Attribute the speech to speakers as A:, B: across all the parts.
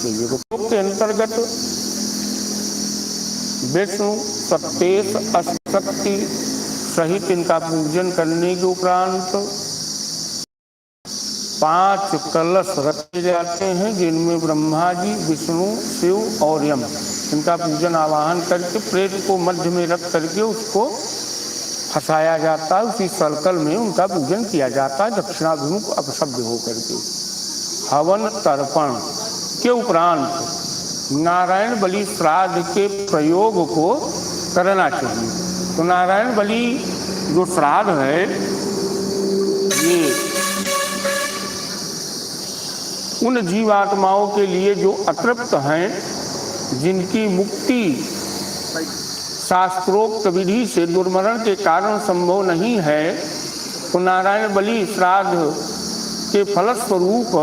A: चाहिए। रूपों के अंतर्गत विष्णु सत्तेश अष्टशक्ति सहित इनका पूजन करने के उपरांत 5 कलश रखे जाते हैं, जिनमें ब्रह्मा जी, विष्णु, शिव और यम इनका पूजन आवाहन करके प्रेत को मध्य में रख करके उसको फंसाया जाता है। उसी सर्कल में उनका पूजन किया जाता है दक्षिणाभिमुख अपशब्द होकर के। हवन तर्पण के उपरांत नारायण बलि श्राद्ध के प्रयोग को करना चाहिए। तो नारायण बलि जो श्राद्ध है ये उन जीवात्माओं के लिए जो अतृप्त हैं, जिनकी मुक्ति शास्त्रोक्त विधि से दुर्मरण के कारण संभव नहीं है, तो नारायण बलि श्राद्ध के फलस्वरूप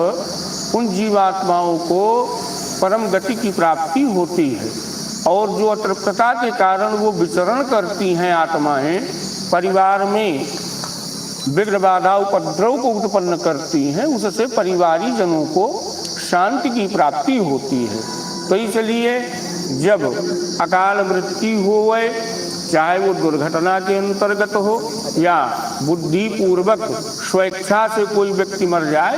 A: उन जीवात्माओं को परम गति की प्राप्ति होती है। और जो अतृप्तता के कारण वो विचरण करती हैं आत्माएं, परिवार में विघ्न बाधा उपद्रव को उत्पन्न करती हैं, उससे परिवारी जनों को शांति की प्राप्ति होती है। तो इसलिए जब अकाल मृत्यु होवे, चाहे वो दुर्घटना के अंतर्गत हो या बुद्धि पूर्वक स्वेच्छा से कोई व्यक्ति मर जाए,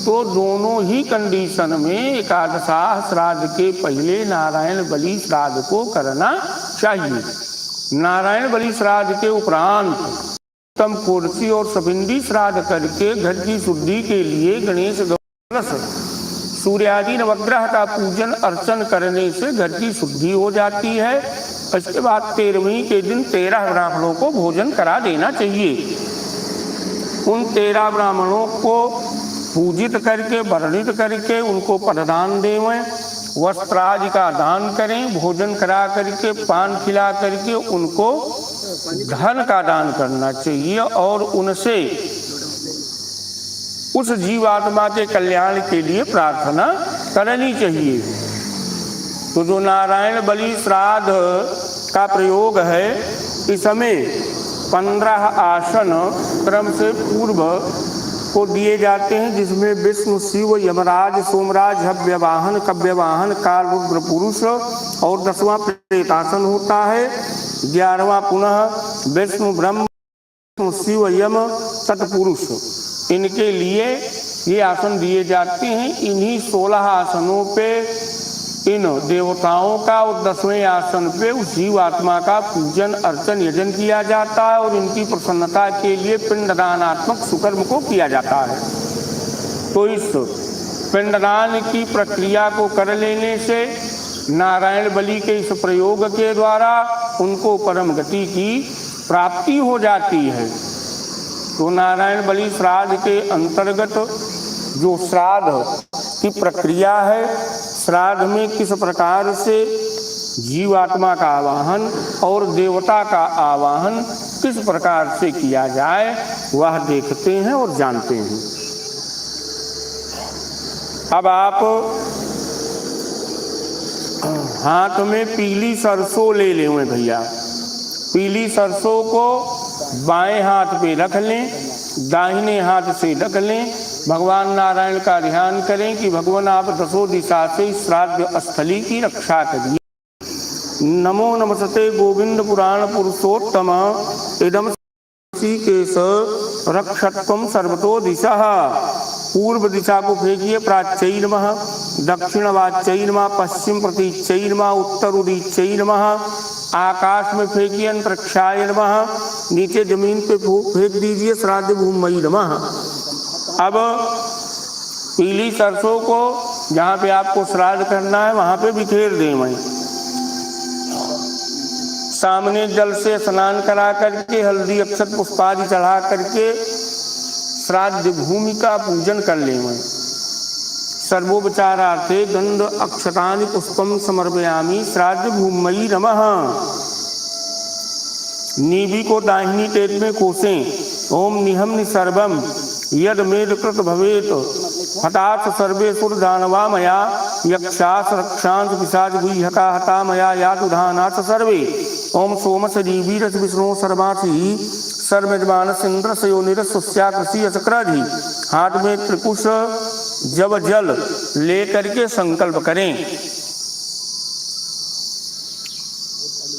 A: तो दोनों ही कंडीशन में एकादशाह श्राद्ध के पहले नारायण बलि श्राद्ध को करना चाहिए। नारायण बलि श्राद्ध के उपरांत उत्तम कुर्सी और सपिंडी श्राद्ध करके घर की शुद्धि के लिए गणेश गौरस सूर्य आदि नवग्रह का पूजन अर्चन करने से घर की शुद्धि हो जाती है। इसके बाद 13वीं के दिन 13 ब्राह्मणों को भोजन करा देना चाहिए। उन 13 ब्राह्मणों को पूजित करके वर्णित करके उनको पददान देवें, वस्त्रादि का दान करें, भोजन करा करके पान खिला करके उनको धन का दान करना चाहिए और उनसे उस जीवात्मा के कल्याण के लिए प्रार्थना करनी चाहिए। तो जो नारायण बलि श्राद्ध का प्रयोग है, इस समय 15 आसन क्रम से पूर्व को दिए जाते हैं, जिसमें विष्णु, शिव, यमराज, सोमराज, हव्यवाहन, कव्यवाहन, काल रुद्र पुरुष और 10वां प्रेतासन होता है। 11वां पुनः विष्णु, ब्रह्म, शिव, यम, सतपुरुष, इनके लिए ये आसन दिए जाते हैं। इन्हीं 16 आसनों पे इन देवताओं का और 10वें आसन पे उस जीवात्मा का पूजन अर्चन यजन किया जाता है और इनकी प्रसन्नता के लिए पिंडदानात्मक सुकर्म को किया जाता है। तो इस पिंडदान की प्रक्रिया को कर लेने से नारायण बलि के इस प्रयोग के द्वारा उनको परम गति की प्राप्ति हो जाती है। तो नारायण बलि श्राद्ध के अंतर्गत जो श्राद्ध की प्रक्रिया है, श्राद्ध में किस प्रकार से जीवात्मा का आवाहन और देवता का आवाहन किस प्रकार से किया जाए, वह देखते हैं और जानते हैं। अब आप हाथ में पीली सरसों ले लें भैया। पीली सरसों को बाएं हाथ पे रख लें, दाहिने हाथ से रख लें। भगवान नारायण का ध्यान करें कि भगवान आप 10 दिशा से श्राद्ध स्थली की रक्षा करिए। नमो नमस्ते गोविंद पुराण पुरुषोत्तम इदम केश रक्षत्वम सर्वतो दिशा। पूर्व दिशा को फेंकिए, प्राच्यै नमः, दक्षिण वाच्यै नमः, पश्चिम प्रतीच्यै नमः, उत्तर उदीच्यै नमः। आकाश में फेंकिए, अंतरिक्षाय नमः। नीचे जमीन पे फेंक दीजिए, श्राद्ध भूमि नमः। अब पीली सरसों को जहाँ पे आपको श्राद्ध करना है वहाँ पे बिखेर दें। वहीं सामने जल से स्नान करा करके हल्दी अक्षत पुष्पादि चढ़ा करके श्राद्ध भूमि का पूजन कर लें। वहीं सर्वोपचारार्थे गंध अक्षतानि पुष्पम समर्पयामि श्राद्ध भूमि नमः। नीबी को दाहिनी टेट में कोसें। ओम निहम निसर्वम यद मेद कृत भवेत हताश सर्वेसुर दानवा मया यक्षास रक्षांस पिशाच गुह्यका हता मया यातुधानाथ सर्वे। ओम सोमस जीवीरस विष्णु सर्वासी सर्वजमानस इंद्रस योनिरस सुस्याकृषि असक्राधि। हाथ में त्रिकुश जब जल लेकर के संकल्प करें।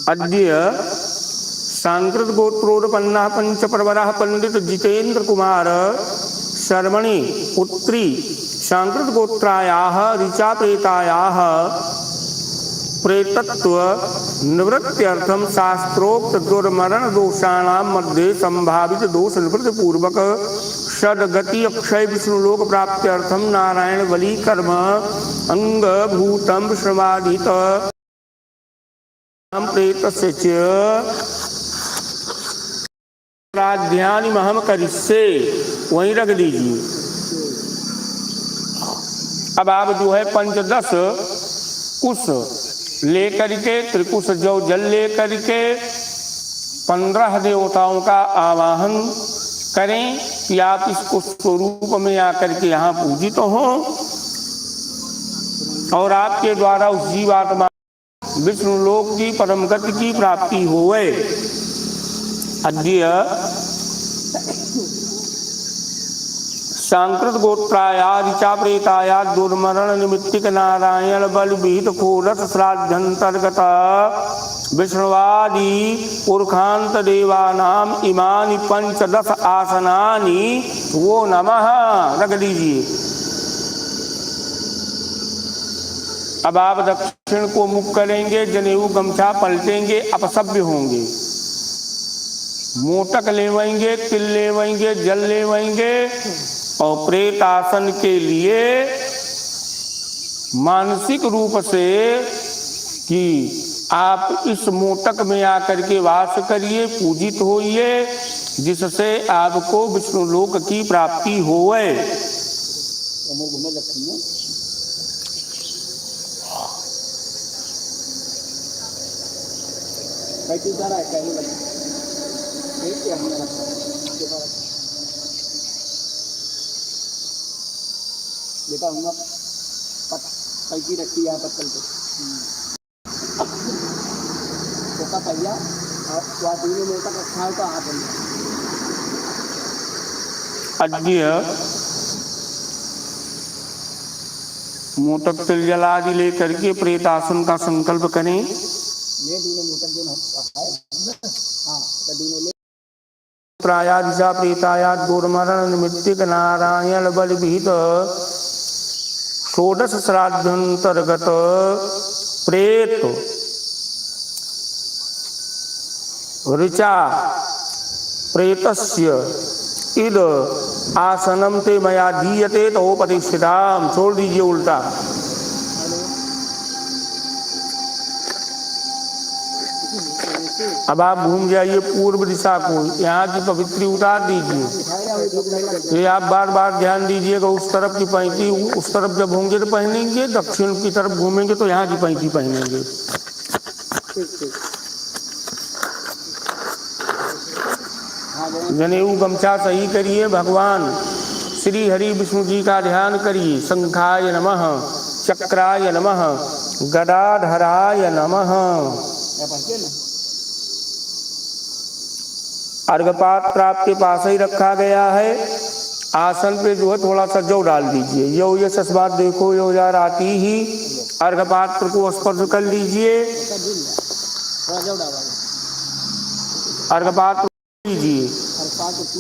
A: अद्य सांकृत गोत्रोत्पन्ना पंच प्रवरा पंडित जितेंद्र कुमार शर्मणि पुत्री सांकृत गोत्रायाः ऋचा प्रेतायाः प्रेतत्व निवृत्त्यर्थम शास्त्रोक्त दुर्मरण दोषाणां मध्ये संभावित दोष निवृत्ति पूर्वक षड्गति अक्षय विष्णुलोक प्राप्त्यर्थम नारायण बलि कर्म अंग भूतम विष्णुवादित प्रेतस्य च प्राध्यानि महम करिष्ये, वहीं रख दीजिए। अब आप जो है पंचदश कुश लेकर के त्रिकुश जो जल लेकर के 15 देवताओं का आवाहन करें कि आप इस कुश स्वरूप में आकर के यहाँ पूजित हो और आपके द्वारा उस जीवात्मा विष्णु लोक की परम गति की प्राप्ति होवे। अद्य सांकृत गोत्राया ऋचा प्रेताया दुर्मरण निमित्तिक नारायण बल विहित खोरस श्राद्धंतर्गत विष्णुवादी पुरखांत देवानाम इमानि पंचदश आसनानि वो नमः रख दीजिए। अब आप दक्षिण को मुख करेंगे, जनेऊ गमछा पलटेंगे, अपसभ्य होंगे, मोटक लेवेंगे, तिल लेवेंगे, जल लेवेंगे और प्रेत आसन के लिए मानसिक रूप से कि आप इस मोटक में आकर के वास करिए, पूजित होइए, जिससे आपको विष्णु लोक की प्राप्ति होवे।
B: देखा हूँ पैकी रखी यहाँ पत्तल पे छोटा पहिया और दोनों में तक रखा का हाथ
A: अद्य मोटक तिल जल आदि लेकर के प्रेतासन का संकल्प करें। त्रायादिशा प्रेताया दुर्मरण निमित्तिक नारायण बल विहित षोडश श्राद्धंतर्गत प्रेत ऋचा प्रेतस्य इद आसनम ते मया दीयते तो प्रतिष्ठिताम। छोड़ दीजिए उल्टा। अब आप घूम जाइए पूर्व दिशा को, यहाँ की पवित्री उतार दीजिए। ये आप बार बार ध्यान दीजिएगा, उस तरफ की पैंती उस तरफ जब होंगे तो पहनेंगे, दक्षिण की तरफ घूमेंगे तो यहाँ की पैंती पहनेंगे। जनेऊ गमछा सही करिए, भगवान श्री हरि विष्णु जी का ध्यान करिए। शंखाय नमः, चक्राय नमः, गदाधराय नमः। अर्घपात्र आपके पास ही रखा गया है। आसन पे जो है थोड़ा सा जौ डाल दीजिए। यो ये सस्बात देखो यो यार आती ही अर्घपात्र को स्पर्श कर लीजिए, अर्घपात्र लीजिए।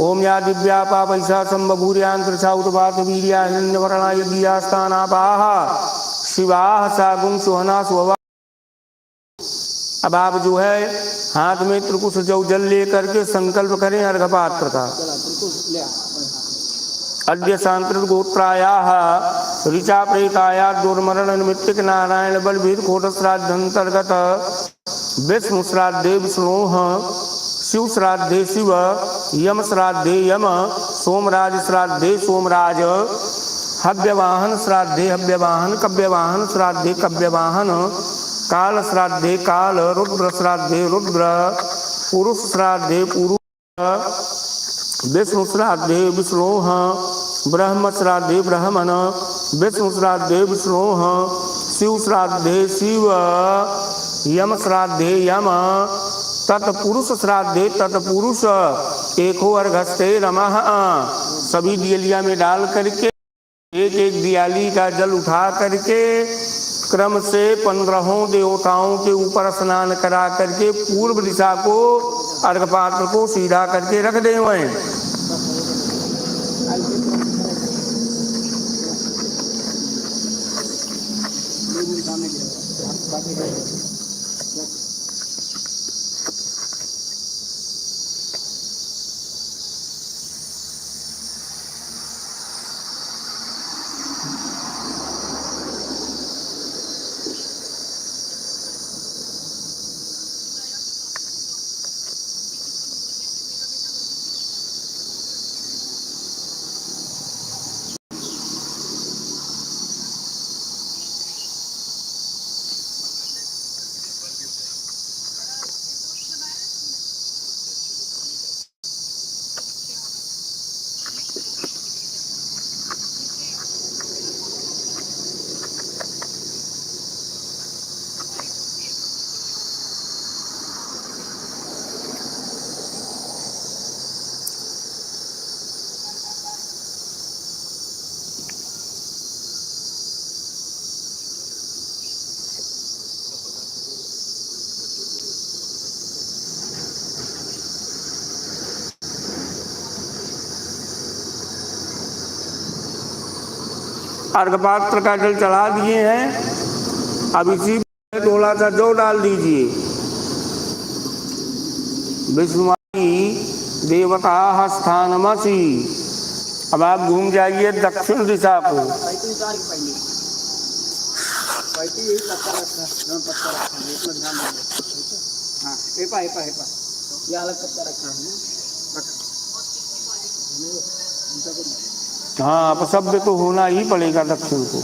A: ओम या दिव्या पापैसा संबभूर्यांतरिक्षा उत्पात वीर्या हिरण्यवर्णा यदिया स्थानापाः शिवाः सागुं सुहना सुहवा। अब आप जो है हाथ में त्रिकुश जौ जल लेकर के संकल्प करें अर्घपात्र का। अद्य सांकृत गोत्रायाः ऋचा प्रेताया दुर्मरण निमित्तिक नारायण बल विहित षोडश श्राद्धंतर्गत विष्णु श्राद्धे विष्णोः, शिव श्राद्धे शिव, यम श्राद्धे यम, सोमराज श्राद्धे सोमराज, हव्यवाहन श्राद्धे हव्यवाहन, कव्यवाहन श्राद्धे कव्यवाहन, काल श्राद्धे काल, रुद्र श्राद्धे रुद्र, पुरुष श्राद्धे पुरुष, विष्णु श्राद्धे विष्णोः, ब्रह्म श्राद्धे ब्रह्मण, विष्णु श्राद्धे विष्णोः, शिव श्राद्धे शिव, यम श्राद्धे यम, तत्पुरुष श्राद्धे तत्पुरुष। एको अर्घस्ते नमः। सभी दियलिया में डाल करके एक एक दियाली का जल उठा करके क्रम से 15 देवताओं के ऊपर स्नान करा करके पूर्व दिशा को अर्घ पात्र को सीधा करके रख दे हुए हैं। अर्घ पात्र का जल चढ़ा दिए हैं। अब इसी में थोड़ा सा जौ डाल दीजिए। विष्णुमाई देवता स्थानमसी। अब आप घूम जाइए दक्षिण दिशा को। हाँ, अपशब्द तो होना ही पड़ेगा दक्षिण को।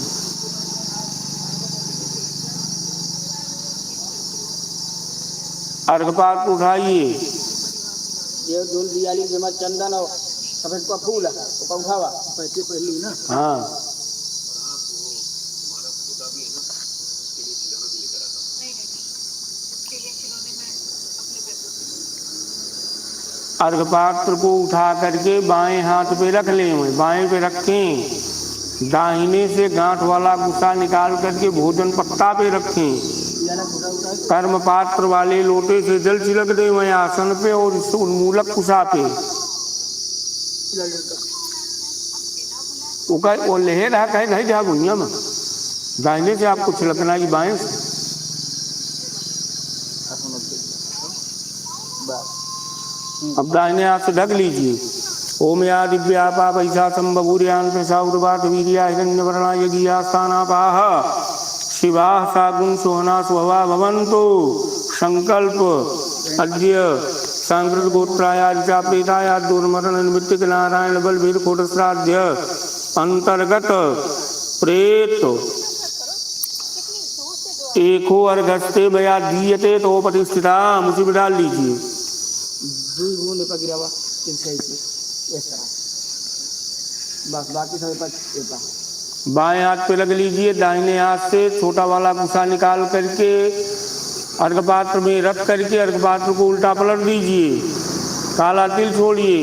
A: अर्घ पात्र उठाइए।
B: ये धूल दियाली जमा चंदन और सफेद का फूल है तो उठावा पहली ना।
A: हाँ, अर्घ पात्र को उठा करके बाएं हाथ पे रख लें। बाएं पे रखें। दाहिने से गांठ वाला गुस्सा निकाल करके भोजन पत्ता पे रखें। कर्म पात्र वाले लोटे से जल छिड़क दे वहीं आसन पे और उन्मूलक कुशा पे। वो लेहे रहा कहे नहीं जा भुइया में। दाहिने से आपको छिड़कना ही बाएं से। अब दाहिने हाथ से ढक लीजिए। ओम या दिव्यापा पैसा संबभूर्यान प्रसाउर्वात वीर्या हिरण्यवर्णा यज्ञा स्थानापाह शिवा सागुण सोहना स्वभा भवन्तु। संकल्प अद्य सांकृत गोत्राया ऋचा प्रेताया दुर्मरण निमित्तिक नारायण बलवीर कोटश्राद्ध अंतर्गत प्रेत एको अर्घस्ते बया दीयते तो प्रतिष्ठिता। उसी में डाल लीजिए।
B: बस बाकी सब
A: बाएं हाथ पे लग लीजिए। दाहिने हाथ से छोटा वाला गुस्सा निकाल करके अर्घ पात्र में रख करके अर्घ पात्र को उल्टा पलट दीजिए। काला तिल छोड़िए।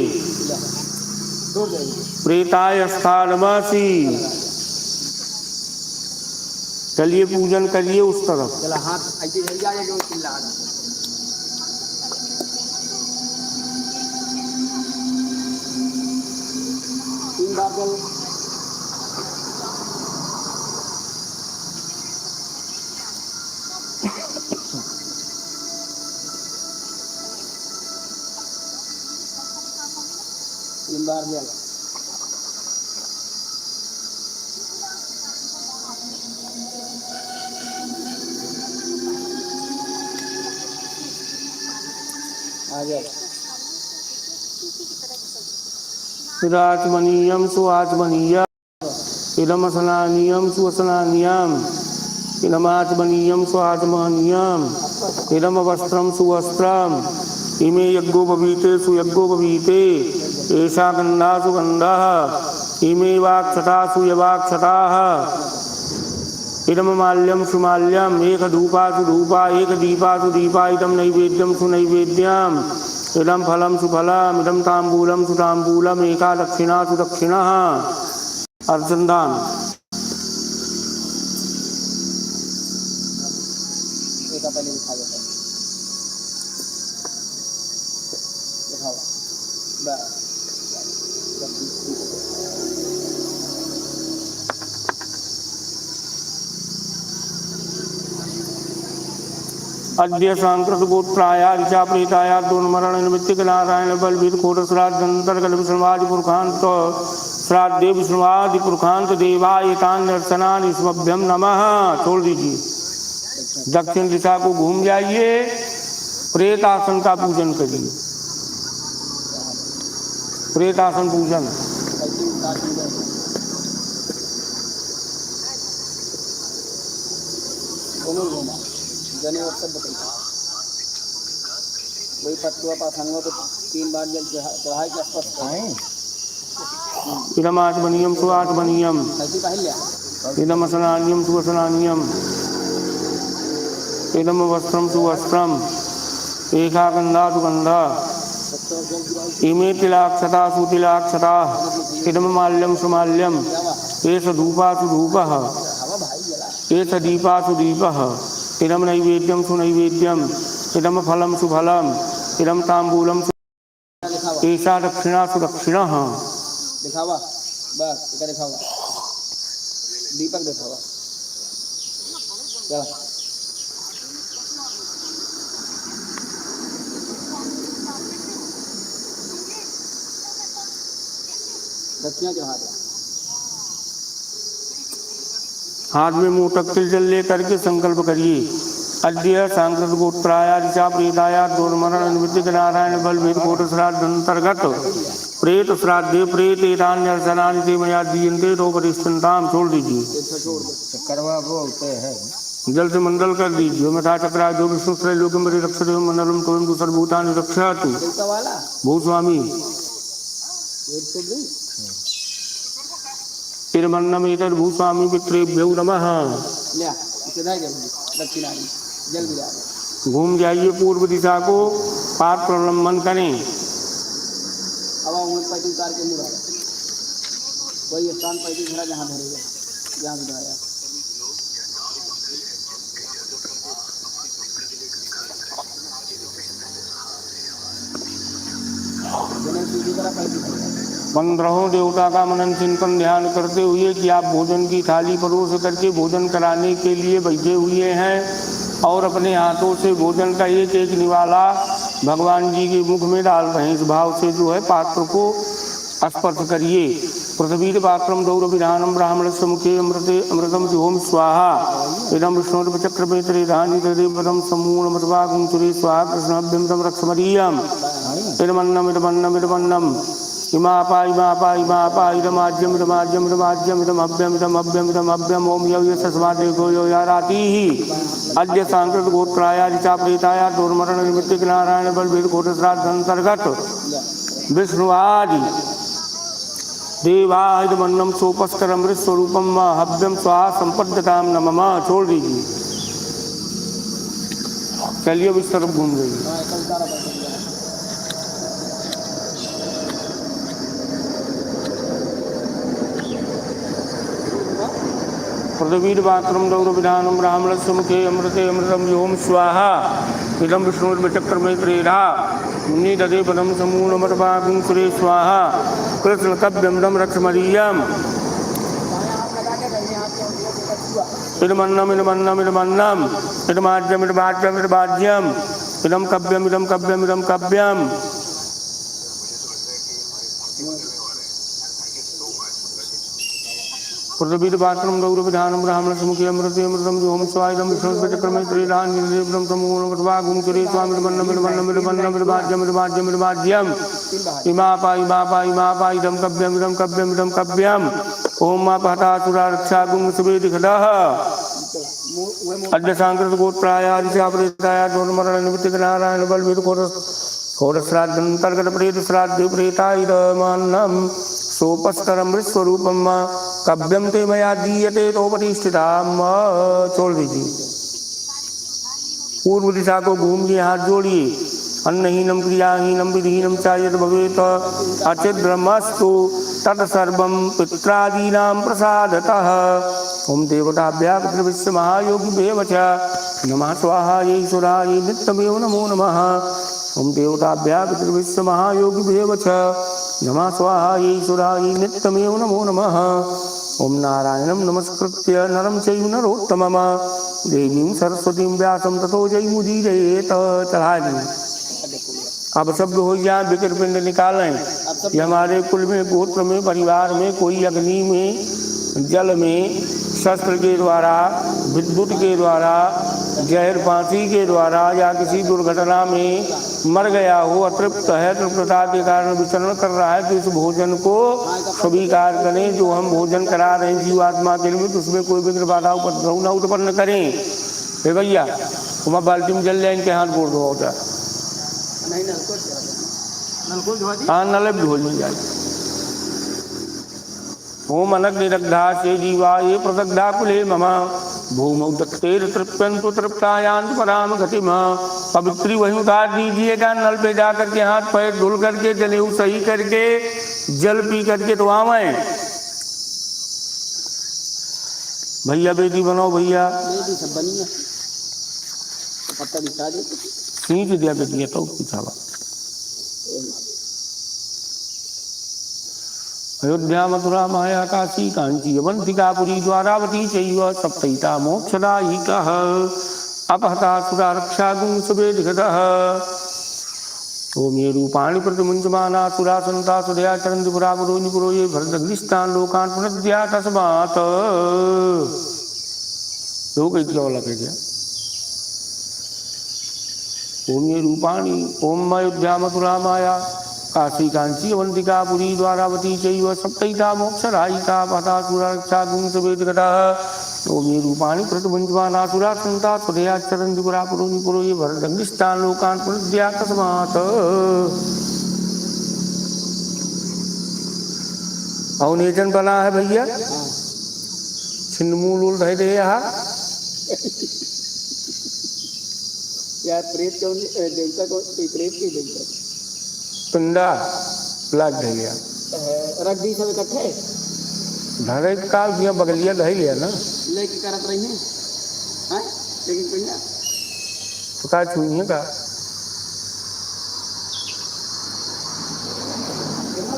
A: प्रेताय स्थानमसी। चलिए पूजन करिए उस तरफ।
B: चला हाथ ऐसे चल जाए जो चिल्ला तीन बार जल तीन बार जल
A: आचमनीयम सुआचमनीयम इदम स्नानीयम सुस्नानीयम इदम आचमनीयम सुआचमनीयम इदम वस्त्रम सुवस्त्रम इमे यज्ञो बवीते सुयज्ञो बवीते ऐसा गंधा सुगंधः इमे वाक्षता सुयवाक्षताः इदम माल्यम सुमाल्यम एक धूपा सुधूपा एक दीपा सुदीपा इदम नैवेद्यम सुनैवेद्यम इदम फलम सुफलम इदम तांबूलम सुतांबूलम एका दक्षिणा सुदक्षिणः अर्चनदान।
B: एक पहले दिखा देता दिखाओ बस
A: अद्य सांकृत गोत्राया ऋचा प्रेताया दुर्मरण निमित्तिक नारायण बलवीर कोट श्राद्ध अंतर्गत विष्णुवादि पुरुखांत श्राद्धे विष्णुवादि पुरुखांत देवाय तान दर्शनानि स्मभ्यम नमः। छोड़ दीजिए, दक्षिण दिशा को घूम जाइए, प्रेतासन का पूजन करिए। प्रेतासन पूजन
B: जने और सब बताइए वही पत्तुआ पाखंडों को 3 बार जल चढ़ाई के आसपास खाएं।
A: इदम आत्मनियम सुआत्मनियम
B: कैसी पहले
A: इदम असनानियम सुअसनानियम इदम वस्त्रम सुवस्त्रम एका गंधा सुगंधा इमे तिलाक्षता सुतिलाक्षता इदम माल्यम सुमाल्यम एष धूपा सुधूपः एष दीपा सुदीपः इदम नैवेद्यम सुनैवेद्यम इदम फलम सुफलम इदम तांबूलम एषा दक्षिणा सुदक्षिणः।
B: दिखावा बस इधर दिखावा दीपक दिखावा चला दक्षिणा चढ़ा दे।
A: हाथ में मोटक तिल जल लेकर के संकल्प करिए। अद्य सांकृत गोत्राया ऋचा प्रेताया दुर्मरण निमित्तिक नारायण बलवीर कोट श्राद्ध अंतर्गत प्रेत श्राद्धे प्रेतेतान्यर्चनानि ते मया दीयन्ते तो परिष्ठन्ताम। छोड़ दीजिए,
B: करवा बोलते हैं
A: जल से मंडल कर दीजिए। मथा चक्रा जो विष्णु त्रैलोक्यं परिरक्षते मंडलम तोयं सर्वभूतानि रक्षतु। भूस्वामी तिरुमन्नम एतद् भूस्वामी पितृभ्यो नमः।
B: जल भी
A: घूम जाइए पूर्व दिशा को, पाद प्रलंबन करें।
B: अब पैती उतार के मुड़ा वही स्थान पैती धरा जहाँ धरेगा जहाँ भी धराया।
A: पंद्रहों देवता का मनन चिंतन ध्यान करते हुए कि आप भोजन की थाली परोस करके भोजन कराने के लिए बैठे हुए हैं और अपने हाथों से भोजन का एक एक निवाला भगवान जी के मुख में डाल रहे हैं। इस भाव से जो है पात्र को स्पर्श करिए। पृथ्वी पात्रम दौर विधानम ब्राह्मण मुखे अमृते अमृतम जुहोम स्वाहा इदम विष्णु चक्र में त्रिधानी तदेवदम समूल मृतवागुंसुरे स्वाहा कृष्णाभ्यम रक्षमरीयम इदमन्नम इदमन्नम इदमन्नम इमापा इमापा इमापा इदमाज्यम इदमाज्यम इदमाज्यम इदमभ्यम इदमभ्यम इदमभ्यम ओम यौ यस्मादे गो यो यारातिः। अद्य सांकृत गोत्राया ऋचा प्रेताया दुर्मरण निमित्तिक नारायण बलवीर कोट श्राद्ध अंतर्गत विष्णुवादि देवायमन्नम सोपस्करमृत स्वरूपम हव्यम स्वाहा संपद्यताम नमः। छोड़ दीजिए, चलिए अब इस तरफ घूम जाइए। पृथ्वीर पात्रम दौर विधानम ब्राह्मणस्य मुखे अमृते अमृतम योम स्वाहा इदम विष्णुर्चक्र में त्रेधा मुनि दधे पदम समूल मृतभागुं सुरे स्वाहा कृष्ण कव्यम रक्षमरीयम इदमन्नम इदमन्नम इदमन्नम इदमाज्यम इदमाज्यम इदमाज्यम इदम कव्यम इदम कव्यम इदम कव्यम। पृथ्वी पात्रम गौर विधानम ब्राह्मण मुखे अमृते अमृतम जो हम स्वाइदम विष्णु चक्र में त्रिधान निर्देवम समूल मृतभागुं सुरे स्वामी इदमन्नम इदमन्नम इदमन्नम इदमाज्यम इदमाज्यम इदमाज्यम इमापा इमापा इमापा इदम कव्यम इदम कव्यम इदम कव्यम ओम मा पहतासुरा रक्षागुं सुवेदिखदः। अद्य सांकृत गोत्राया ऋचा प्रेताया दुर्मरण निमित्तिक नारायण बलवीर कोट श्राद्ध अंतर्गत प्रेत श्राद्धे प्रेताइदमन्नम सोपस्करमृत स्वरूपम कव्यम ते मया दीयते तो प्रतिष्ठिताम। छोड़ दीजिए, पूर्व दिशा को घूमिए, हाथ जोड़िए, अन्नहीनं क्रियाहीनं विधिहीनं च यद् भवेत् अचिद्ब्रह्मस्तु तत्सर्वं पित्रादीनां प्रसादतः। ओम देवताभ्यः पितृविश्वमहायोगिभ्यो च नमः स्वाहा ये ईश्वराय नित्यमेव नमो नमः। ओम देवताभ्यः पितृविश्वमहायोगिभ्यो च नमः स्वाहा ये ईश्वराय नित्यमेव नमो नमः। ओम नारायणं नमस्कृत्य नरं चैव नरोत्तमं देवीं सरस्वतीं व्यासं ततो जयमुदीरयेत्। चढ़ा दें। अब शब्द हो जाए विकृत पिंड निकालें। ये हमारे कुल में, गोत्र में, परिवार में कोई अग्नि में, जल में, शस्त्र के द्वारा, विद्युत के द्वारा, जहर फांसी के द्वारा या किसी दुर्घटना में मर गया हो, अतृप्त है, तृप्तता के कारण विचरण कर रहा है, तो इस भोजन को स्वीकार करें जो हम भोजन करा रहे हैं जीवात्मा के लिए, तो उसमें कोई विघ्न बाधा उपद्रव न उत्पन्न करें। भैया तुम्हारा बाल्टी में जल जाए, इनके हाथ गोड़ धो होता हाँ नल धो जाए। ओम अनग्निदग्धा से जीवा ये प्रदग्धा कुले मम भूमौ दत्तेर तृप्यन्तु तृप्तायान्त पराम गतिम। पवित्री वही उतार दीजिएगा, नल पे जा करके हाथ पैर धुल करके जनेऊ सही करके जल पी करके तो आवे। भैया बेटी बनाओ भैया,
B: बेटी सब बनी है, पत्ता बिछा दे,
A: खींच दिया बेटिया तो पिछावा। अयोध्या मथुरा माया काशी कांची अवंतिकापुरी द्वारावती चैव सप्तैता मोक्षदायिकः अपहता सुरा रक्षा गुं सुवेदिगतः। ओम ये रूपाणि प्रतिमुञ्चमाना सुरा सन्ता सुदया चरन्ति पुरापुरो ये भरदग्निस्तान् लोकान् पुनद्या तस्मात्। लोक क्या लगे क्या? ओम ये रूपाणि ओम अयोध्या मथुरा माया काशी कांची अवंतिकापुरी द्वारावती चैव सप्तैता मोक्षदायिका पता सुरा रक्षा गुं सुवेदिगतः। ओम ये रूपाणि प्रतिमुञ्चमाना सुरा सन्ता सुदया चरन्ति पुरापुरो ये भरदग्निस्तान् लोकान् पुनद्या तस्मात्। अवनेजन बना है भैया, छिन्नमूल उल रह दे यहाँ
B: यार प्रेत कौन देवता को, प्रेत की देवता
A: पिंडा लग गया
B: रख दी सब इकट्ठे
A: धरे का दिया बगलिया दही लिया ना
B: लेके करत रही हैं हैं लेकिन पिंडा
A: तो का छुई का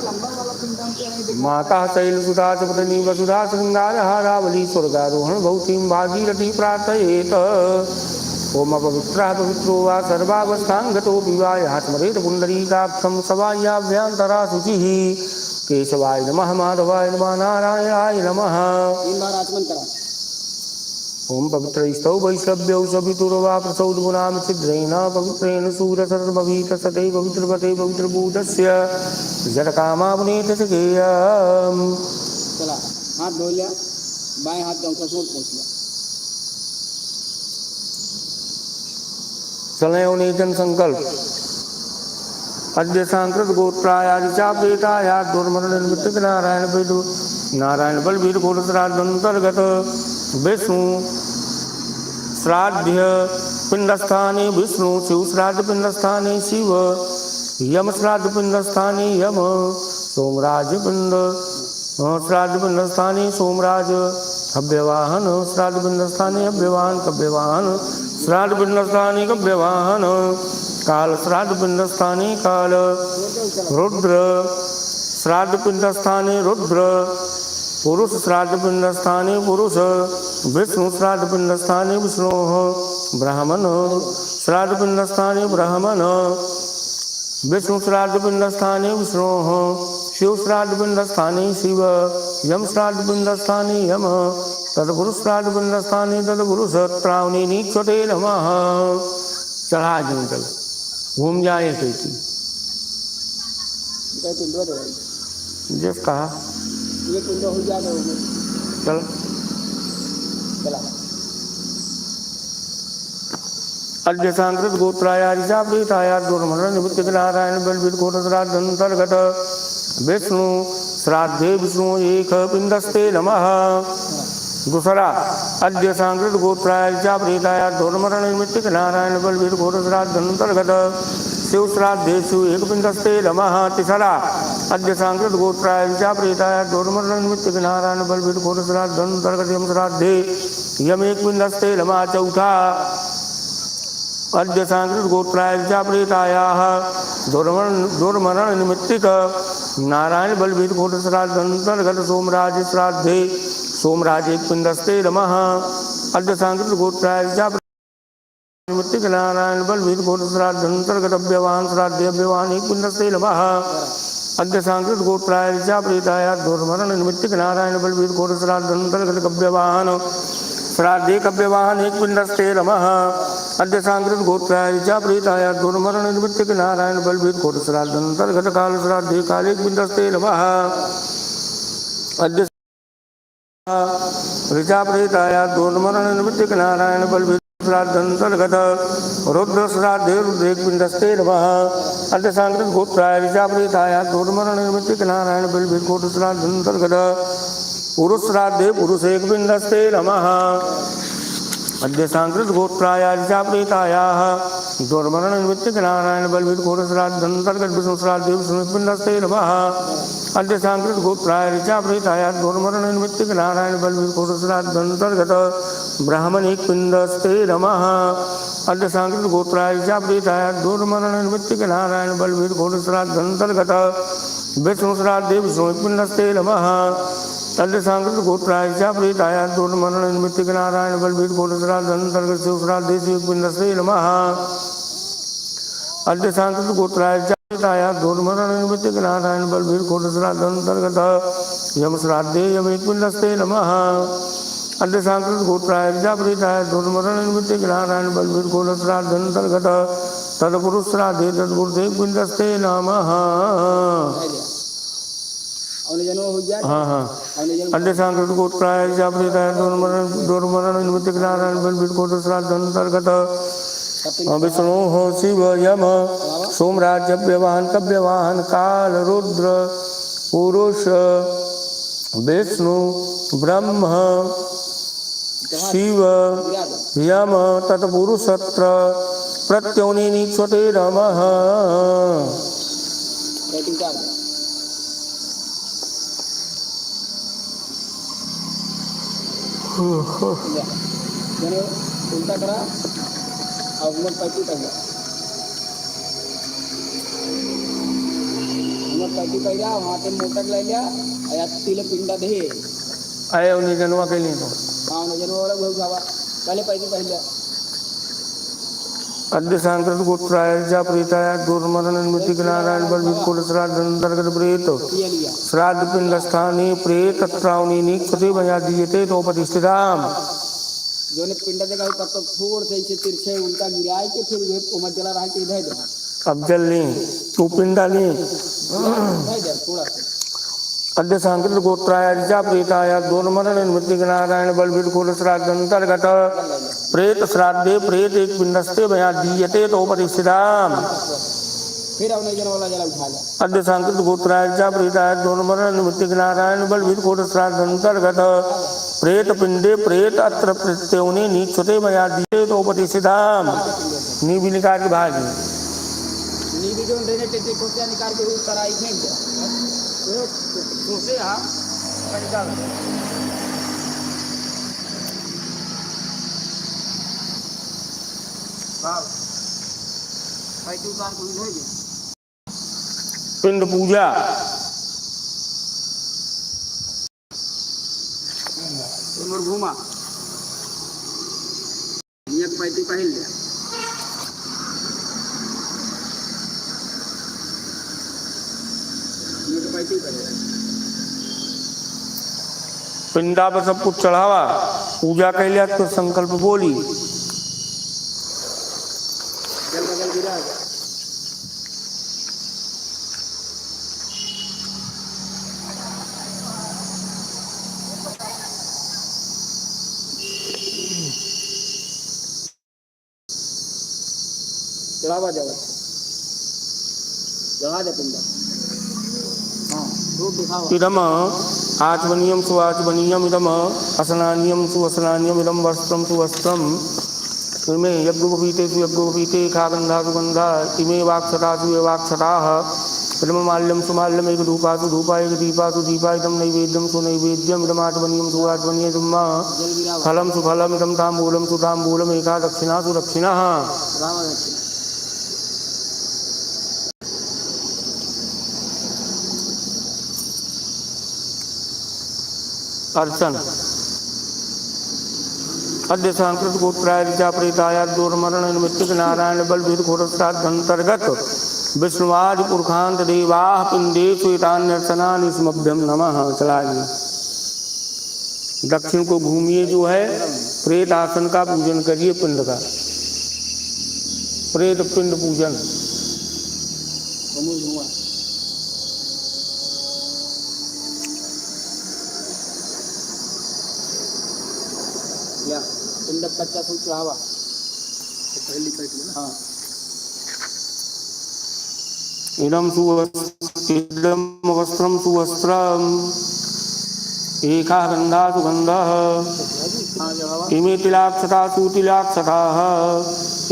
B: लंबा वाला पिंडा
A: माता शैल सुधा चपतनी वसुधा श्रृंगार हारावली स्वर्गारोहण भौतीम भागीरथी प्रार्थयेत। ओम पवित्रः पवित्रो वा सर्वावस्थांगतो विवाह स्मरेत पुंडरीकाक्षं सवायाभ्यंतरा शुचिः। केशवाय नमः माधवाय नमः नारायणाय नमः।
B: 3 बार आचमन करा।
A: ओम पवित्रैस्तौ वैष्णव्यौ सवितुर्वा प्रसौद्गुणां छिद्रेण पवित्रेण सूरसर्वभीत सते पवित्रपते पवित्रभूतस्य जटकामावनेत सकेयम्।
B: चला हाथ धो लिया, बाएं हाथ गंगा सोच पहुंच लिया।
A: चले उन्हें संकल्प अद्य सांकृत गोत्राया प्रेताया दुर्मरण निमित्त नारायण बेदु नारायण बलवीर घोषराजंतर्गत विष्णु श्राद्ध पिंडस्थाने विष्णु शिव श्राद्ध पिंडस्थाने शिव यम श्राद्ध पिंडस्थाने यम सोमराज पिंड श्राद्ध पिंडस्थाने सोमराज अभ्यवाहन श्राद्ध पिंडस्थाने अभ्यवाहन कभ्यवाहन श्राद्ध पिंडस्थाने कभ्यवाहन काल श्राद्ध पिंडस्थाने काल रुद्र श्राद्ध पिंडस्थाने रुद्र पुरुष श्राद्ध पिंडस्थाने पुरुष विष्णु श्राद्ध पिंडस्थाने विष्णु ब्राह्मण श्राद्ध पिंडस्थाने ब्राह्मण विष्णु श्राद्ध पिंडस्थाने विष्णु शिव श्राद्ध पिंडस्थाने शिव यम श्राद्ध पिंडस्थाने यम तदपुरुष श्राद्ध पिंडस्थाने तदपुरुष त्रावणी नीक्षते नमः। चढ़ा जंगल घूम जाए कहती जिस कहा
B: ये पिंड हो जाएगा
A: चल
B: चला।
A: अद्य सांकृत गोत्राया ऋषा प्रेताया दुर्मरण निमित्त नारायण बलवीर घोषराजंतर्गत विष्णु श्राद्धे विष्णु एक पिंडस्ते नमः। दूसरा अद्य सांकृत गोत्राया ऋषा प्रेताया दुर्मरण निमित्त नारायण बलवीर घोषराजंतर्गत शिव श्राद्धेषु एकपिंडस्ते नमः तिसरा अद्य सांकृत गोत्राय विचा प्रेताय दोर्मरण निमित्त नारायण बलवीर घोर श्राद्धंतर्गत यम श्राद्धे यम एक पिंडस्ते नमः चौथा अद्य सांकृत गोत्राय विचा प्रेतायाः दोर्मरण निमित्तिक नारायण बलवीर घोर श्राद्धंतर्गत सोमराज श्राद्धे सोमराज एक पिंडस्ते नमः अद्य सांकृत गोत्राय विचा निमित्तिक नारायण बलवीर घोर श्राद्धंतर्गत अव्यवान श्राद्धे अव्यवान एक पिंडस्ते नमः अद्य सांकृत गोत्राय विचा प्रेताय दोर्मरण निमित्तिक नारायण बलवीर घोर श्राद्धंतर्गत कव्यवाहन श्राद्धे कव्यवाहन एक पिंडस्ते नमः अद्य सांकृत गोत्राय विचा प्रेताय दोर्मरण निमित्तिक नारायण बलवीर घोर श्राद्धंतर्गत काल श्राद्धे काले एक पिंडस्ते नमः अद्य विचा प्रेताय दोर्मरण निमित्तिक नारायण बलवीर श्राद्धंतर्गत रुद्र श्राद्धे रुद्रेक पिंडस्ते नमः अद्य सांकृत गोत्राय विचा प्रेताय दोर्मरण निमित्तिक नारायण बलवीर घोर श्राद्धंतर्गत पुरुष श्राद्धे पुरुष एक पिंडस्ते नमः अद्य सांकृत गोत्राय विचा प्रेतायाः दोर्मरण निमित्तिक नारायण बलवीर घोर श्राद्धंतर्गत विष्णु श्राद्धे विष्णु पिंडस्ते नमः अद्य सांकृत गोत्राय विचा प्रेताय दोर्मरण निमित्तिक नारायण बलवीर घोर श्राद्धंतर्गत ब्राह्मण एक पिंडस्ते नमः अद्य सांकृत गोत्राय विचा प्रेताय दोर्मरण निमित्तिक नारायण बलवीर घोर श्राद्धंतर्गत विष्णु श्राद्धे विष्णु एक पिंडस्ते नमः अद्य सांकृत गोत्राय विचा प्रेताय दोर्मरण निमित्तिक नारायण बलवीर घोर श्राद्धंतर्गत शिव श्राद्धे शिव पिंडस्ते नमः अद्य सांकृत गोत्राय विचा प्रेताय दोर्मरण निमित्तिक नारायण बलवीर घोर श्राद्धंतर्गत यम श्राद्धे यम एक पिंडस्ते नमः अद्य सांकृत गोत्राय विचा प्रेताय दोर्मरण निमित्तिक नारायण बलवीर घोर श्राद्धंतर्गत तत्पुरुष श्राद्धे तत्पुरुष एक पिंडस्ते नमः हाँ अद्य सांकृत गोत्राय विचा प्रेताय दोर्मरण निमित्तिक नारायण बलवीर घोर श्राद्धंतर्गत विष्णु शिव यम सोमराज व्यवाहन कव्यवाहन काल रुद्र पुरुष विष्णु ब्रह्म शिव यम तत्पुरुषत्र प्रत्योनि नीक्षते नमः
B: उल्टा करा और मग पैकी पहिला मग पैकी पहिला वहाँ ते मोटक ले लिया या तिले पिंडा दे
A: आए उन्हें जनवा के लिए तो
B: हाँ उन्हें जनवा वाला बहुत खावा पहले पैकी पहिला
A: अद्य सांकृत गोत्राय विचा प्रेताय दोर्मरण निमित्तिक नारायण बलवीर घोर श्राद्धंतर्गत प्रेत श्राद्ध पिंडस्थाने प्रेत त्रावणी निक्षते मया दीयते तो प्रतिष्ठिताम
B: जो ने पिंडा देगा तब तो थोड़ से इसे तिरछे उल्टा गिराए के फिर वे उमर जला रहा के इधर दे
A: अब जल ले तू पिंडा ले
B: थोड़ा
A: अद्य सांकृत गोत्राय विचा प्रेताय दोर्मरण निमित्तिक नारायण बलवीर घोर श्राद्धंतर्गत प्रेत श्राद्धे प्रेत एक पिंडस्ते मया दीयते तो प्रतिष्ठिताम
B: फिर हमने जन वाला जला उठा लिया
A: अद्य सांकृत गोत्राय विचा प्रेताय दोर्मरण निमित्तिक नारायण बलवीर घोर श्राद्धंतर्गत प्रेत पिंडे प्रेत अत्र प्रत्योनि नीक्षते मया दीयते तो प्रतिष्ठिताम नी भी निकाल के भाग
B: नी भी जो देने टेटे कोसिया निकाल के उस तरह ही फेंक दिया तो से हां निकाल वाह भाई तू कार कोई है
A: पिंड पूजा
B: उमर घुमा नियत पैती पहिल लिया नियत पैती पहले
A: पिंडा पर सब कुछ चढ़ावा पूजा कर लिया तो संकल्प बोली
B: जल बगल गिरा चढ़ावा जाओ जहाँ जा पिंडा हाँ रूप दिखाओ
A: इदम आचमनीयम सुआचमनीयम इदम असनानियम सुअसनानियम इदम वस्त्रम सुवस्त्रम इमे यज्ञोपवीतेषु यज्ञोपवीते खागंधा सुगंधा इमे वाक्छटासु ये वाक्छटाः इदं माल्यं सुमाल्यम् एकधूपासु धूपा एकदीपासु दीपा इदं नैवेद्यं सुनैवेद्यम् इदमाचमनीयं सुआचमनीयम् फलं सुफलम् इदं ताम्बूलं सुताम्बूलम् एका दक्षिणा सुदक्षिणः। अर्चन अद्य सांकृत गोत्राय ऋचा प्रेताया दोर्मरण निमित्तिक नारायण बलभीर घोरस्तादंतर्गत विष्णुवाद पुरखांत देवाः पिंडेषु एतान्यर्चनानि स्मभ्यं नमः। चलाइए दक्षिण को घूमिए, जो है प्रेत आसन का पूजन करिए, पिंड का प्रेत पिंड पूजन।
B: या पिंड कच्चा फूल चढ़ावा पहली पैटी ना। हाँ
A: इदं सुवस्त्रं वस्त्रं सुवस्त्रम् एका गंधा सुगंधः इमे तिलाक्षतासु तिलाक्षताः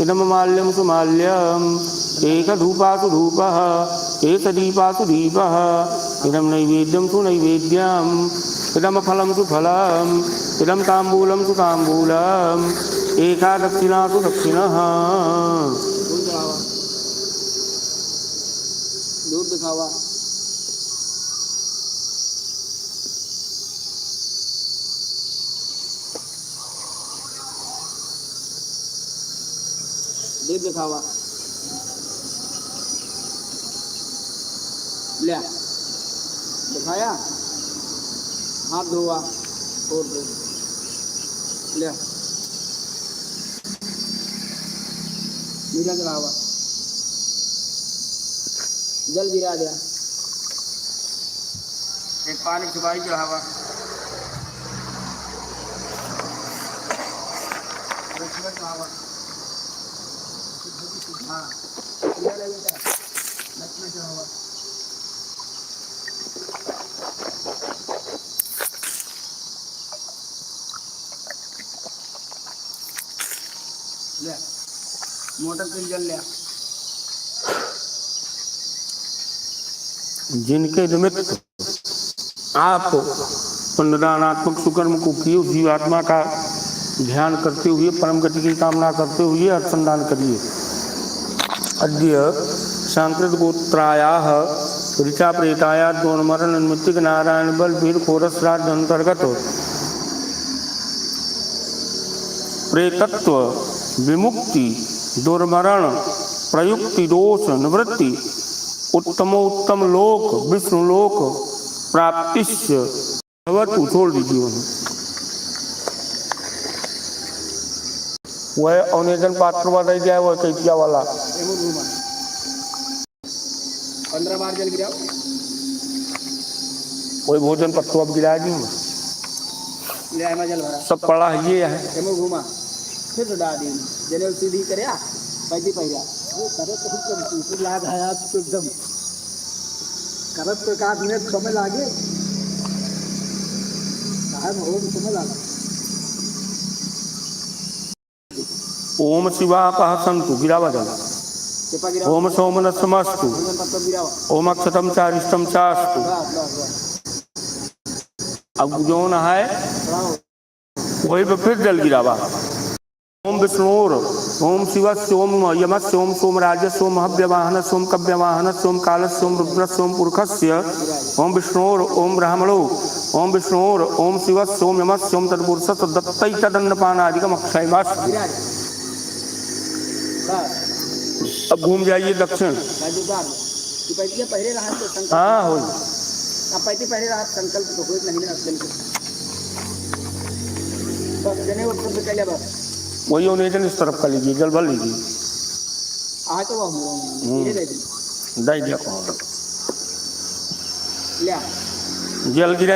A: इदं माल्यं सुमाल्यम् एकदूपासु धूपः एकदीपासु दीपः इदं नैवेद्यं सुनैवेद्यम् इदं फलं सुफलम् इदं ताम्बूलं सुताम्बूलम् एका दक्षिणा सुदक्षिणः।
B: दूर दिखावा दीप दिखावा लिया दिखाया हाथ धोवा और दो लिया मीठा चढ़ावा जल गिरा दिया एक पानी सुपारी चढ़ावा चढ़ावा। हाँ लक्ष्मण चढ़ावा ले मोटर के जल लिया।
A: जिनके निमित्त आप पुण्यदानात्मक सुकर्म को किए, उस जीवात्मा का ध्यान करते हुए, परम गति की कामना करते हुए अर्चनदान करिए। अद्य सांकृत गोत्रायाः ऋचा प्रेताया दोर्मरण निमित्तिक नारायण बलभीर घोरस्राद्ध अंतर्गत प्रेतत्व विमुक्ति दुर्मरण प्रयुक्ति दोष निवृत्ति उत्तमोत्तम लोक विष्णु लोक प्राप्तिश्च भवतु। छोड़ दीजिए उन्हें। वह अवनेजन पात्र वाला गया, वह कैचिया वाला
B: 15 बार जल गिराओ।
A: वही भोजन पत्तों अब गिरा दी
B: जल भरा
A: सब पड़ा है, ये है
B: घूमा फिर डाल दी जने सीधी करे पैदी पैदा करत तो लाग है तो एकदम करत तो का मिनट समय लागे हो समय लागे।
A: ओम शिवापः सन्तु गिरावा जल ओम सोमनस्समस्तु ओम अक्षतम चारिष्टम चास्तु। अब जो न है वही पे फिर जल गिरावा। ओम विष्णुर ओम शिवस्य ओम यमस्य ओम सोमराजस्य ओम हव्यवाहनस्य ओम कव्यवाहनस्य ओम कालस्य ओम रुद्रस्य ओम पुरुषस्य ओम विष्णुर ओम ब्राह्मणो ओम विष्णुर ओम शिवस्य ओम यमस्य ओम तत्पुरुषस्य दत्तैतदन्नपानादिकम् अक्षयमस्तु। अब घूम जाइए दक्षिण। हाँ हो
B: पहले रहा संकल्प तो कोई नहीं बस जने उत्पन्न कर लिया बस
A: वही ओनेजन इस तरफ का लीजिए, जल भर लीजिए।
B: आ तो वह दे
A: दिया
B: लिया
A: जल गिरा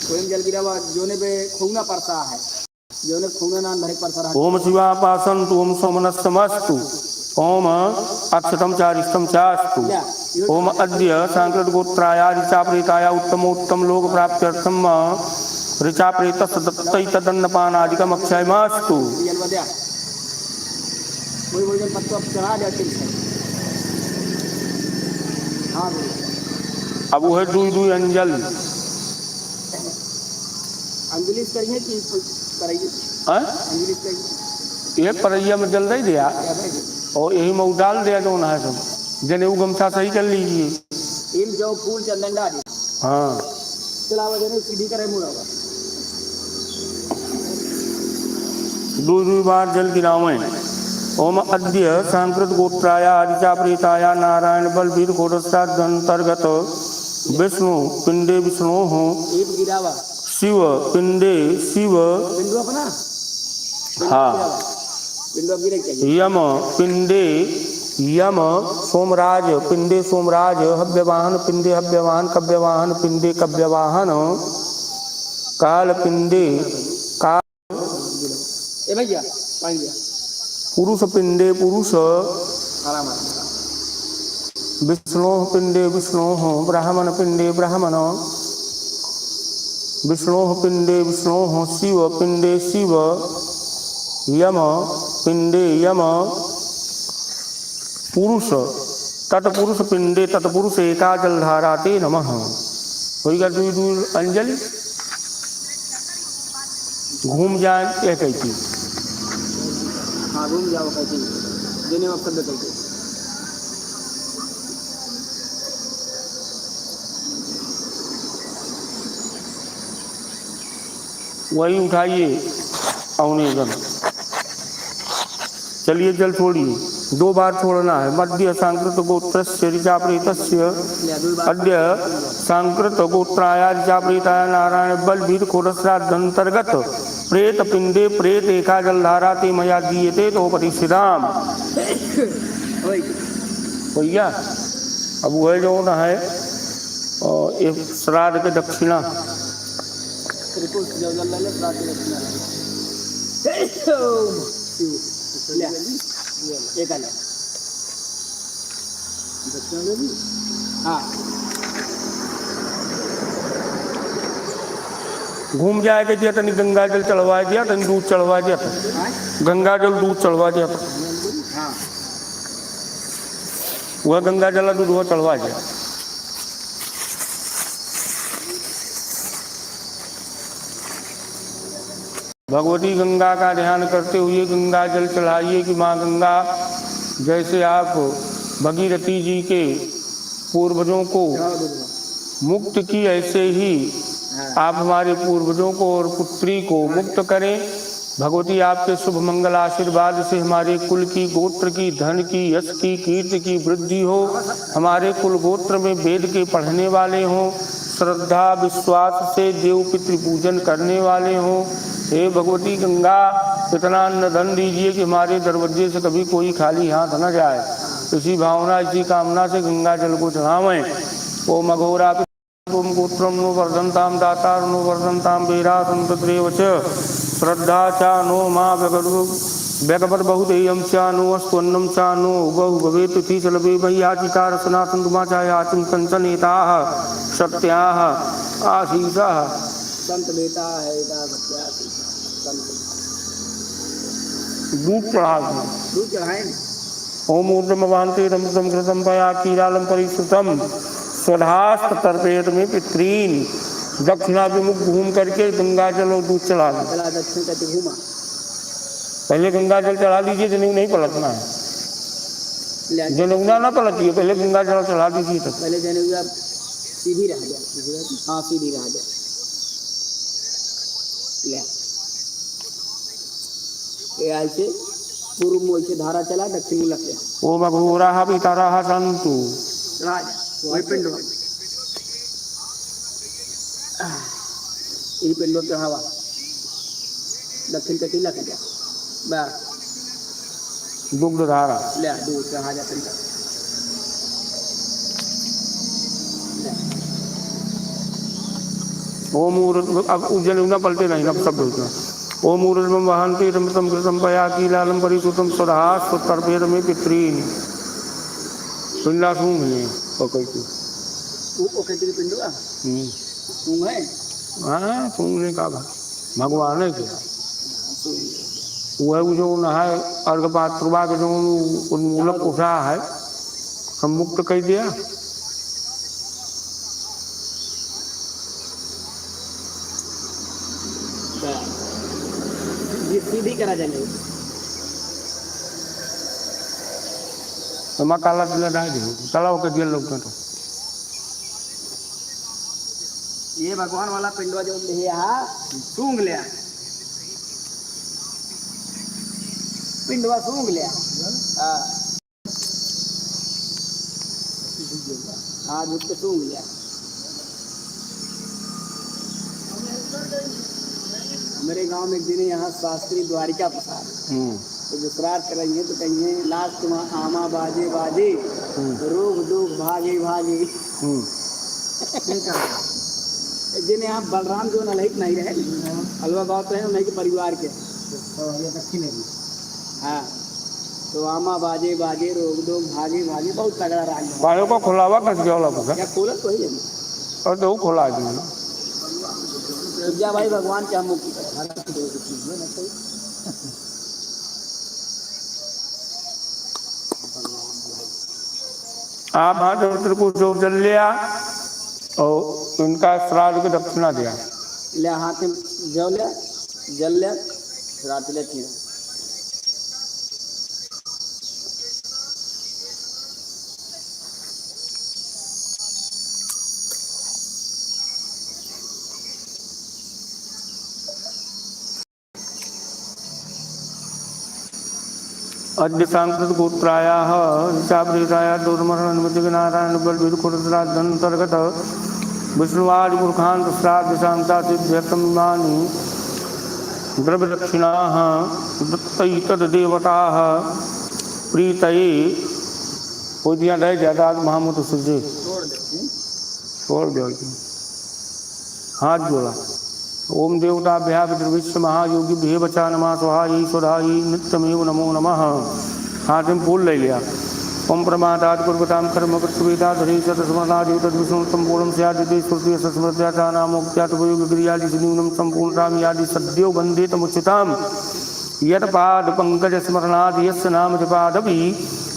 B: कोई जल गिरा जोने पे खूना पड़ता है, जोने खूना नाम भरे पड़ता रहा।
A: ओम शिवापासन्तु ओम सोमनस्समस्तु ओम अक्षतम चारिष्टम चास्तु। ओम अद्य सांकृत गोत्राया ऋचा प्रेताया उत्तमोत्तम लोक प्राप्त्यर्थम ऋचा प्रेतस्य दत्तैतदन्नपानादिकम् अक्षयमास्तु।
B: जलवा दिया वही पत्तो अब चढ़ा दिया ठीक है। हाँ
A: अब वो है दुई दुई अंजल
B: अंजलिस करिए कि कराइए अंजलिस करिए
A: ये परैया में जल नहीं दिया और यही में डाल दिया जो ना है सब जने गमछा सही कर लीजिए।
B: इन जो फूल चंदन डाल
A: हाँ
B: चलावा जने सीधी करे मुड़ा हुआ
A: दो दो बार जल गिरावे। ओम अद्य सांकृत गोत्राय आदिचा प्रेताय नारायण बलवीर घोरस्तादंतर्गत विष्णु पिंडे विष्णु हो
B: एक गिरावा
A: शिव पिंडे शिव
B: बिंदु अपना
A: हाँ
B: बिंदु अब गिरे चाहिए
A: यम पिंडे यम सोमराज पिंडे सोमराज हव्यवाहन पिंडे हव्यवाहन कव्यवाहन पिंडे कव्यवाहन काल पिंडे काल
B: ए भैया पानी दिया
A: पुरुष पिंडे पुरुष
B: आराम
A: विष्णु पिंडे विष्णु ब्राह्मण पिंडे ब्राह्मण विष्णु पिंडे विष्णु शिव पिंडे शिव यम पिंडे यम पुरुष तत्पुरुष पिंडे तत्पुरुष एका जलधारा ते नमः। होगा दूर दूर अंजलि घूम जाए यह कहती
B: हाँ घूम जाओ कहती देने में शब्द कहते
A: वही उठाइए अवनेगन चलिए जल छोड़िए 2 बार छोड़ना है। मध्य सांकृत गोत्रस्य ऋचा प्रेतस्य अद्य सांकृत गोत्राय ऋचा प्रेताय नारायण बलवीर घोरस्तादंतर्गत प्रेत पिंडे प्रेत एका जलधारा ते मया दीयते तो प्रतिष्ठिताम। भैया अब वह जो ना है ये श्राद्ध के दक्षिणा
B: एक आला हाँ
A: घूम जाएगा दिया तनी गंगा जल चढ़वा दिया तनी दूध चढ़वा दिया गंगा जल दूध चढ़वा दिया
B: हाँ
A: वह गंगा जल दूध वो चढ़वा दिया। भगवती गंगा का ध्यान करते हुए गंगा जल चढ़ाइए कि माँ गंगा जैसे आप भगीरथी जी के पूर्वजों को मुक्त की ऐसे ही आप हमारे पूर्वजों को और पुत्री को मुक्त करें। भगवती आपके शुभ मंगल आशीर्वाद से हमारे कुल की गोत्र की धन की यश की कीर्ति की वृद्धि हो। हमारे कुल गोत्र में वेद के पढ़ने वाले हों, श्रद्धा विश्वास से देव पितृ पूजन करने वाले हों। हे भगवती गंगा इतना अन्न धन दीजिए कि हमारे दरवाजे से कभी कोई खाली हाथ न जाए। इसी भावना इसी कामना से गंगा जल को चढ़ावें। ओम अघोरा ओम गोत्रम नो वर्धनताम दातार नो वर्धनताम बेरा संतत्रेव च श्रद्धा चा नो माँ व्यगवर बहुदेयम चा नो अस्वन्नम चा नो बहु भवे तिथि चलवे भैयाचिका रसना संतुमा चायाचिम कंचनेताः सत्याः आशीषः
B: संत बेटा है
A: दूध चढ़ा
B: दूध चढ़ाए
A: ओम ऊर्ध्वमवान्ते रमृतं घृतं पया कीरालं परिश्रुतं स्वधास्त तर्पेत में पितरीन दक्षिणाभिमुख घूम करके गंगा जल और दूध चढ़ा दो।
B: दक्षिण करके घूमा
A: पहले गंगा जल चढ़ा दीजिए, जनेऊ नहीं पलटना है, जनेऊना ना पलटिए, पहले गंगा जल चढ़ा दीजिए। तब
B: पहले जनेऊ सीधी रह गया, हाँ सीधी रह गया। ऐसे पूर्व में वैसे धारा चला, दक्षिण में लग गया।
A: ओम अघोराः पितरः सन्तु
B: वही पिंड ये पिंडों के हवा दक्षिण के तिलक गया बस
A: दुग्ध धारा
B: ले दूध चढ़ा जा पिंड
A: ओम अब जनेऊ पलटे नहीं, अब सब होता। ओम ऊर्ध्वं वहन्ति रमृतं घृतं पया कीलालं परिश्रुतं स्वधास्त तर्पेत में पितरीन पिंडा सूंघ ले पकड़ के
B: वो कहते पिंडो सूंघ है
A: हाँ सूंघने का भगवान है क्या वह जो नहाय अर्घपात्रवा के जो उन्मूलक उठा है हम मुक्त कर दिया।
B: सीधी करा जाने
A: मैं काला तिला डाल दी तलाव के दिया लोग तो
B: ये भगवान वाला पिंडवा जो सूंघ लिया पिंडवा सूंघ लिया हाँ दूध सूंघ लिया। मेरे गांव में एक दिन यहाँ शास्त्री द्वारिका प्रसाद तो जो श्राद्ध करेंगे तो कहेंगे लास्ट में आमा बाजे बाजे रोग दुख भागे भागे जिन्हें आप बलराम जो नलहिक नहीं रहे हलवा बात है उन्हीं के परिवार के हाँ तो आमा बाजे बाजे रोग दुख भागे भागे बहुत तगड़ा राग
A: बालों को खुलावा कर दिया वाला
B: क्या खोला तो ही
A: और तो खोला दिया
B: विद्या भाई भगवान क्या मुक्ति
A: आप हाथ को जो जल लिया और उनका श्राद्ध को दक्षिणा दिया
B: ले हाथ में जल लिया श्राद्ध लेती है।
A: अद्य सांकृत गोत्रायाः ऋचाप्रीताया दुर्मरणमिति नारायण बलवीरकुलश्राद्धन्तर्गत विष्णुवादि मूर्खान्त श्राद्ध शान्तासिद्ध्यर्थमिमानि द्रव्यदक्षिणाः दत्तैतद्देवताः प्रीतये कोई दिया रह जाता महामुत सुजे छोड़ दो हाथ जोड़ा ओम देवताभ्या विश्व महायोगी भे बचा नमा स्वाहा ईश्वरा नित्यमेव नमो नमः हाथ में फूल ले लिया। ओम प्रमादात कुर्वताम कर्म कृतवेदा धरी सतस्मरणादि तद्विष्णुतम पूर्णम स्यादिते श्रुति सस्मृत्याचा नामोक्त्यात उपयोग क्रियादि न्यूनम संपूर्णताम यादि सद्यो बंधे तमुच्यताम यत् पाद पंकज स्मरणाद यस्य नाम जपादपि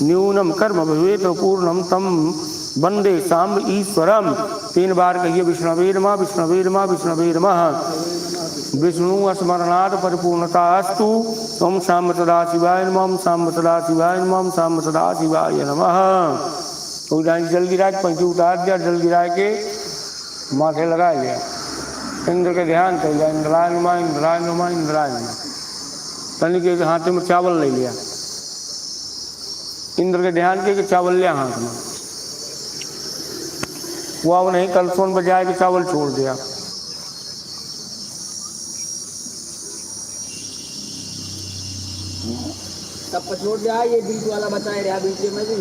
A: न्यूनम कर्म भवेत पूर्णम तम वंदे सांब ईश्वरम। 3 बार कहिए विष्णवे नमः विष्णवे नमः विष्णवे नमः। विष्णु स्मरणात् परिपूर्णता अस्तु। ओम शाम सदा शिवाय नमः ओम शाम सदा शिवाय नमः ओम शाम सदा शिवाय नमः। तो जल गिरा के पंची उतार दिया जल गिरा के माथे लगा लिया इंद्र के ध्यान कर लिया इंद्राय नमः इंद्राय नमः इंद्राय नमः। तनिक के हाथ में चावल ले लिया इंद्र के ध्यान के चावल लिया हाथ में वो नहीं कलसोन बजाए के चावल छोड़ दिया।
B: तब छोड़ दिया ये बीच वाला बताए रहा बीच में भी